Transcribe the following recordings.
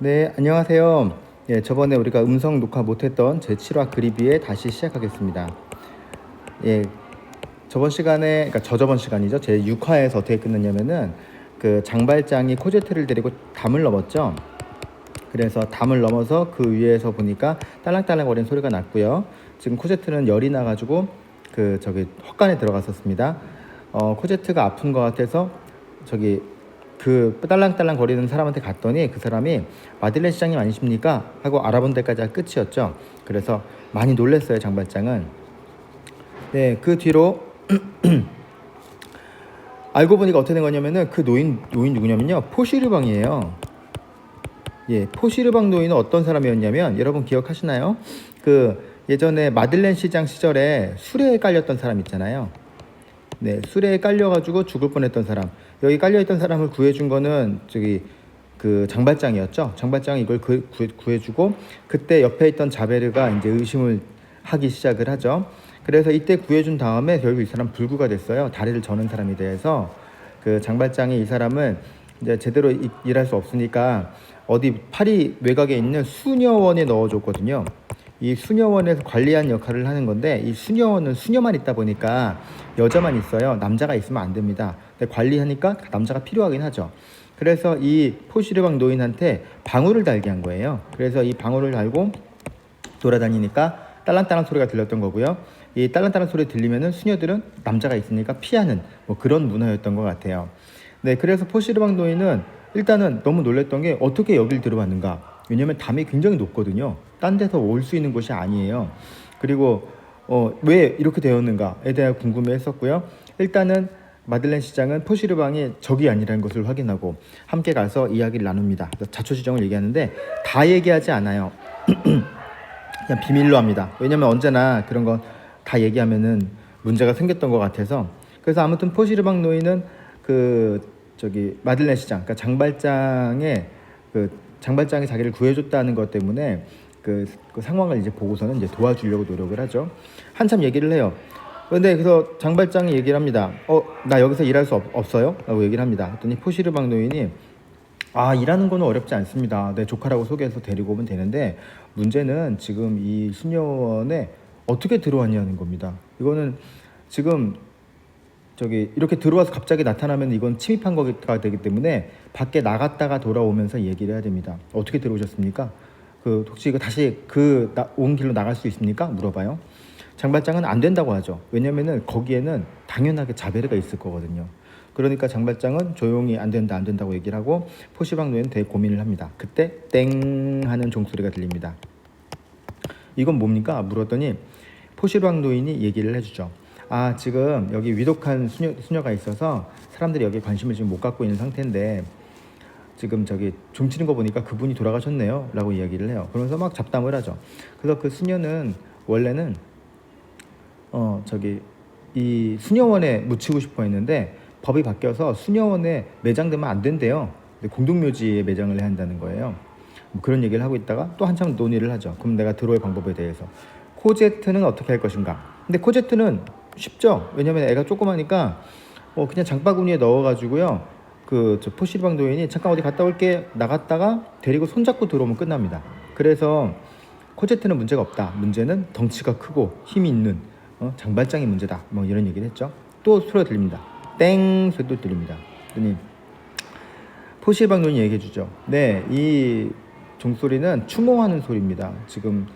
네, 안녕하세요. 예, 저번에 우리가 음성 녹화 못했던 제7화 그리비에 다시 시작하겠습니다. 예, 저번 시간에, 그러니까 저저번 시간이죠. 제 6화에서 어떻게 끝났냐면은 그 장발장이 코제트를 데리고 담을 넘었죠. 그래서 담을 넘어서 그 위에서 보니까 딸랑딸랑거리는 소리가 났고요. 지금 코제트는 열이 나가지고 그 저기 헛간에 들어갔었습니다. 코제트가 아픈 것 같아서 저기 그 딸랑딸랑 거리는 사람한테 갔더니 그 사람이 마들렌 시장님 아니십니까? 하고 알아본 데까지가 끝이었죠. 그래서 많이 놀랐어요, 장발장은. 네, 그 뒤로 알고 보니까 어떻게 된 거냐면은 그 노인 누구냐면요, 포시르방이에요. 예, 포시르방 노인은 어떤 사람이었냐면 여러분 기억하시나요? 그 예전에 마들렌 시장 시절에 술에 깔렸던 사람 있잖아요. 네, 술에 깔려가지고 죽을 뻔했던 사람. 여기 깔려있던 사람을 구해준 거는 저기 그 장발장이었죠. 장발장이 이걸 구해주고 그때 옆에 있던 자베르가 이제 의심을 하기 시작을 하죠. 그래서 이때 구해준 다음에 결국 이 사람 불구가 됐어요. 다리를 저는 사람이 돼서 그 장발장이 이 사람을 이제 제대로 일할 수 없으니까 어디 파리 외곽에 있는 수녀원에 넣어줬거든요. 이 수녀원에서 관리한 역할을 하는 건데 이 수녀원은 수녀만 있다 보니까 여자만 있어요. 남자가 있으면 안 됩니다. 근데 관리하니까 남자가 필요하긴 하죠. 그래서 이 포시르방 노인한테 방울을 달게 한 거예요. 그래서 이 방울을 달고 돌아다니니까 딸랑딸랑 소리가 들렸던 거고요. 이 딸랑딸랑 소리 들리면은 수녀들은 남자가 있으니까 피하는 뭐 그런 문화였던 것 같아요. 네, 그래서 포시르방 노인은 일단은 너무 놀랬던 게 어떻게 여길 들어왔는가. 왜냐면 담이 굉장히 높거든요. 딴 데서 올 수 있는 곳이 아니에요. 그리고 왜 이렇게 되었는가에 대해 궁금해했었고요. 일단은 마들렌 시장은 포시르방이 적이 아니라는 것을 확인하고 함께 가서 이야기를 나눕니다. 자초지종을 얘기하는데 다 얘기하지 않아요. 그냥 비밀로 합니다. 왜냐면 언제나 그런 건 다 얘기하면은 문제가 생겼던 것 같아서. 그래서 아무튼 포시르방 노인은 그 저기 마들렌 시장, 그러니까 장발장이 자기를 구해줬다는 것 때문에 그 상황을 이제 보고서는 이제 도와주려고 노력을 하죠. 한참 얘기를 해요. 그런데 그래서 장발장이 얘기를 합니다. 나 여기서 일할 수 없어요? 라고 얘기를 합니다. 그랬더니 포시르방 노인이 일하는 거는 어렵지 않습니다. 내 조카라고 소개해서 데리고 오면 되는데 문제는 지금 이 수녀원에 어떻게 들어왔냐는 겁니다. 이거는 지금 저기 이렇게 들어와서 갑자기 나타나면 이건 침입한 거가 되기 때문에 밖에 나갔다가 돌아오면서 얘기를 해야 됩니다. 어떻게 들어오셨습니까? 혹시 이거 다시 온 길로 나갈 수 있습니까? 물어봐요. 장발장은 안 된다고 하죠. 왜냐면은 거기에는 당연하게 자베르가 있을 거거든요. 그러니까 장발장은 조용히 안 된다고 얘기를 하고 포시방 노예는 되게 고민을 합니다. 그때 땡 하는 종소리가 들립니다. 이건 뭡니까? 물었더니 포시방 노인이 얘기를 해주죠. 지금 여기 위독한 수녀가 있어서 사람들이 여기에 관심을 지금 못 갖고 있는 상태인데 지금 저기 종치는 거 보니까 그분이 돌아가셨네요 라고 이야기를 해요. 그러면서 막 잡담을 하죠. 그래서 그 수녀는 원래는 저기 이 수녀원에 묻히고 싶어 했는데 법이 바뀌어서 수녀원에 매장되면 안 된대요. 근데 공동묘지에 매장을 해야 한다는 거예요. 뭐 그런 얘기를 하고 있다가 또 한참 논의를 하죠. 그럼 내가 들어올 방법에 대해서 코제트는 어떻게 할 것인가. 근데 코제트는 쉽죠. 왜냐면 애가 조그마니까 그냥 장바구니에 넣어가지고요. 저 포시르방 노인이 잠깐 어디 갔다 올게 나갔다가 데리고 손잡고 들어오면 끝납니다. 그래서 코제트는 문제가 없다. 문제는 덩치가 크고 힘이 있는 장발장이 문제다. 뭐 이런 얘기를 했죠. 또 소리가 들립니다. 땡 소리도 들립니다. 그러니 포시르방 노인이 얘기해 주죠. 네, 이 종소리는 추모하는 소리입니다. 지금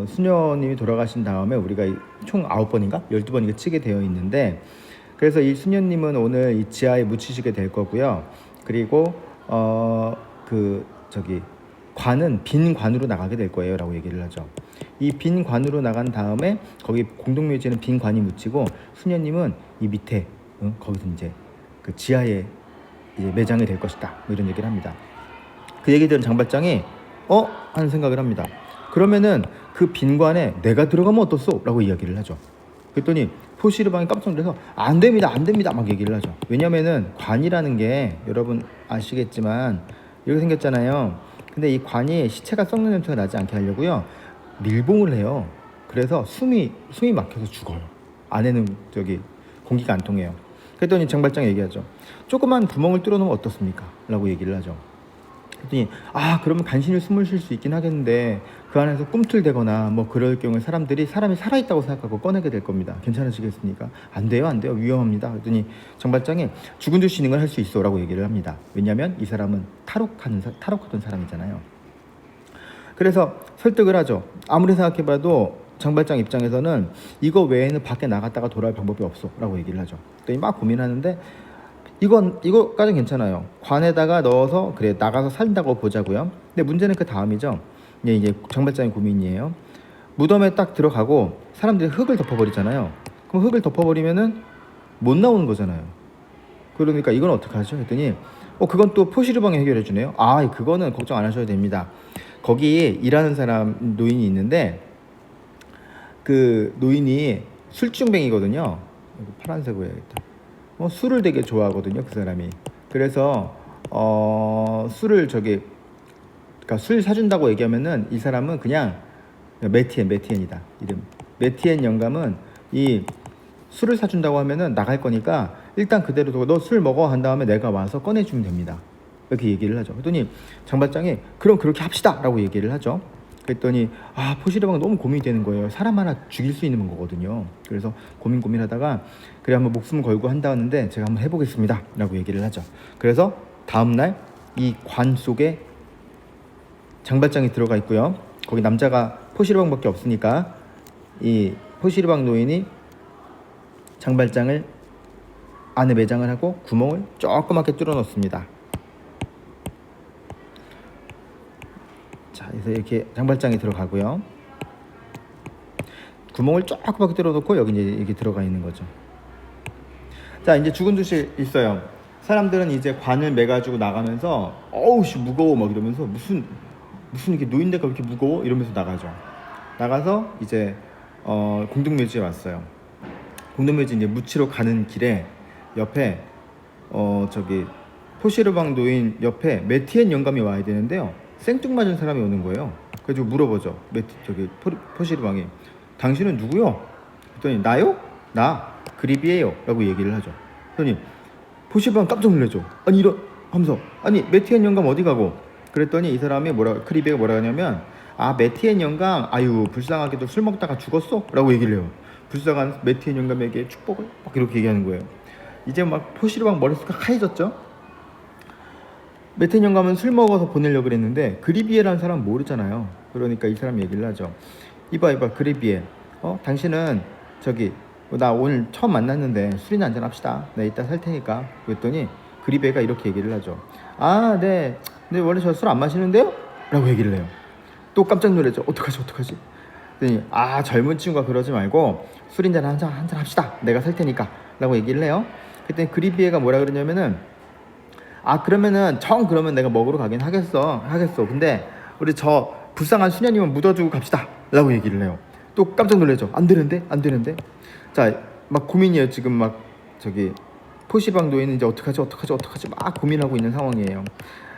수녀님이 돌아가신 다음에 우리가 총 9번인가 12번인가 치게 되어 있는데 그래서 이 수녀님은 오늘 이 지하에 묻히시게 될 거고요. 그리고 관은 빈 관으로 나가게 될 거예요 라고 얘기를 하죠. 이 빈 관으로 나간 다음에 거기 공동묘지에는 빈 관이 묻히고 수녀님은 이 밑에 거기서 이제 그 지하에 이제 매장이 될 것이다 뭐 이런 얘기를 합니다. 그 얘기 들은 장발장이 하는 생각을 합니다. 그러면은 그 빈관에 내가 들어가면 어떻소? 라고 이야기를 하죠. 그랬더니 포시르방이 깜짝 놀라서 안 됩니다 막 얘기를 하죠. 왜냐면은 관이라는 게 여러분 아시겠지만 이렇게 생겼잖아요. 근데 이 관이 시체가 썩는 냄새가 나지 않게 하려고요 밀봉을 해요. 그래서 숨이 막혀서 죽어요. 안에는 공기가 안 통해요. 그랬더니 장발장이 얘기하죠. 조그만 구멍을 뚫어놓으면 어떻습니까? 라고 얘기를 하죠. 그랬더니 그러면 간신히 숨을 쉴 수 있긴 하겠는데 그 안에서 꿈틀대거나 뭐 그럴 경우에 사람이 살아있다고 생각하고 꺼내게 될 겁니다. 괜찮으시겠습니까? 안 돼요, 안 돼요, 위험합니다. 그랬더니 장발장이 죽은 듯이 있는 걸 할 수 있어 라고 얘기를 합니다. 왜냐하면 이 사람은 탈옥하던 사람이잖아요. 그래서 설득을 하죠. 아무리 생각해봐도 장발장 입장에서는 이거 외에는 밖에 나갔다가 돌아올 방법이 없어 라고 얘기를 하죠. 그랬더니 막 고민하는데 이거까지는 괜찮아요. 관에다가 넣어서 그래 나가서 살린다고 보자고요. 근데 문제는 그 다음이죠. 이제 장발장의 고민이에요. 무덤에 딱 들어가고 사람들이 흙을 덮어버리잖아요. 그럼 흙을 덮어버리면은 못 나오는 거잖아요. 그러니까 이건 어떻게 하죠? 했더니 그건 또 포시르방이 해결해 주네요. 그거는 걱정 안 하셔도 됩니다. 거기 일하는 사람 노인이 있는데 그 노인이 술중뱅이거든요. 파란색으로 해야겠다. 술을 되게 좋아하거든요, 그 사람이. 그래서 술을 그러니까 술 사준다고 얘기하면은 이 사람은 그냥 메티엔이다 이름. 메티엔 영감은 이 술을 사준다고 하면은 나갈 거니까 일단 그대로 두고 너 술 먹어 한 다음에 내가 와서 꺼내주면 됩니다. 이렇게 얘기를 하죠. 그랬더니 장발장이 그럼 그렇게 합시다라고 얘기를 하죠. 그랬더니 포시르방은 너무 고민이 되는 거예요. 사람 하나 죽일 수 있는 거거든요. 그래서 고민하다가 그래 한번 목숨 걸고 한다는데 제가 한번 해보겠습니다 라고 얘기를 하죠. 그래서 다음날 이 관 속에 장발장이 들어가 있고요. 거기 남자가 포시르방밖에 없으니까 이 포시르방 노인이 장발장을 안에 매장을 하고 구멍을 조그맣게 뚫어 놓습니다. 자, 그래서 이렇게 장발장이 들어가고요. 구멍을 조그맣게 뚫어 놓고 여기 이제 이렇게 들어가 있는 거죠. 자, 이제 죽은 듯이 있어요. 사람들은 이제 관을 매가지고 나가면서 어우씨 무거워 막 이러면서 무슨 이렇게 노인네가 그렇게 무거워 이러면서 나가죠. 나가서 이제 공동묘지에 왔어요. 공동묘지 이제 묻히러 가는 길에 옆에 포시르방 노인 옆에 메티엔 영감이 와야 되는데요. 생뚱맞은 사람이 오는 거예요. 그래서 물어보죠. 포시르방이 당신은 누구요? 그랬더니 나요? 나 그리비에요 라고 얘기를 하죠. 그랬더니 포시르방 깜짝 놀라죠. 하면서 메티엔 영감 어디 가고? 그랬더니 이 사람이 크리비에가 뭐라 하냐면 메티엔 영감 불쌍하게도 술 먹다가 죽었어 라고 얘기를 해요. 불쌍한 메티엔 영감에게 축복을 막 이렇게 얘기하는 거예요. 이제 막 포시르방 머릿속이 하얘졌죠. 메티엔 영감은 술 먹어서 보내려고 그랬는데 그리비에라는 사람 모르잖아요. 그러니까 이 사람 얘기를 하죠. 이봐 그리비에 당신은 나 오늘 처음 만났는데 술이나 한잔 합시다. 내가 이따 살 테니까. 그랬더니 그리비에가 이렇게 얘기를 하죠. 네 원래 저 술 안 마시는데요? 라고 얘기를 해요. 또 깜짝 놀랐죠. 어떡하지? 그랬더니 젊은 친구가 그러지 말고 술 한잔 합시다. 내가 살 테니까 라고 얘기를 해요. 그랬더니 그리비에가 뭐라 그러냐면은 그러면 내가 먹으러 가긴 하겠어. 근데 우리 저 불쌍한 수녀님은 묻어주고 갑시다 라고 얘기를 해요. 또 깜짝 놀라죠. 안 되는데. 자, 막 고민이에요. 지금 포시방 노인은 이제 어떡하지 막 고민하고 있는 상황이에요.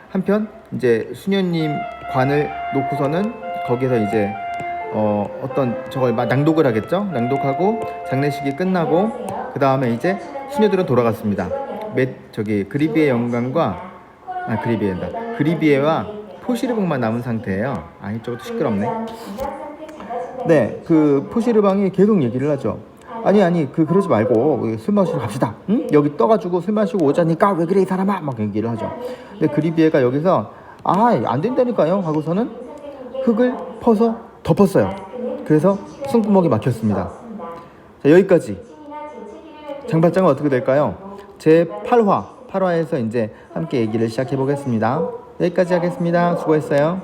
한편 이제 수녀님 관을 놓고서는 거기서 이제 저걸 막 낭독을 하겠죠. 낭독하고 장례식이 끝나고 그 다음에 이제 수녀들은 돌아갔습니다. 그리비에 영감과 그리비에와 포시르방만 남은 상태예요. 이쪽도 시끄럽네. 네, 그 포시르방이 계속 얘기를 하죠. 그러지 말고 술 마시러 갑시다. 응? 여기 떠가지고 술 마시고 오자니까 왜 그래 이 사람아 막 얘기를 하죠. 근데 그리비에가 여기서 안 된다니까요 하고서는 흙을 퍼서 덮었어요. 그래서 숨구멍이 막혔습니다. 자, 여기까지. 장발장은 어떻게 될까요? 제 8화에서 이제 함께 얘기를 시작해 보겠습니다. 여기까지 하겠습니다. 수고했어요.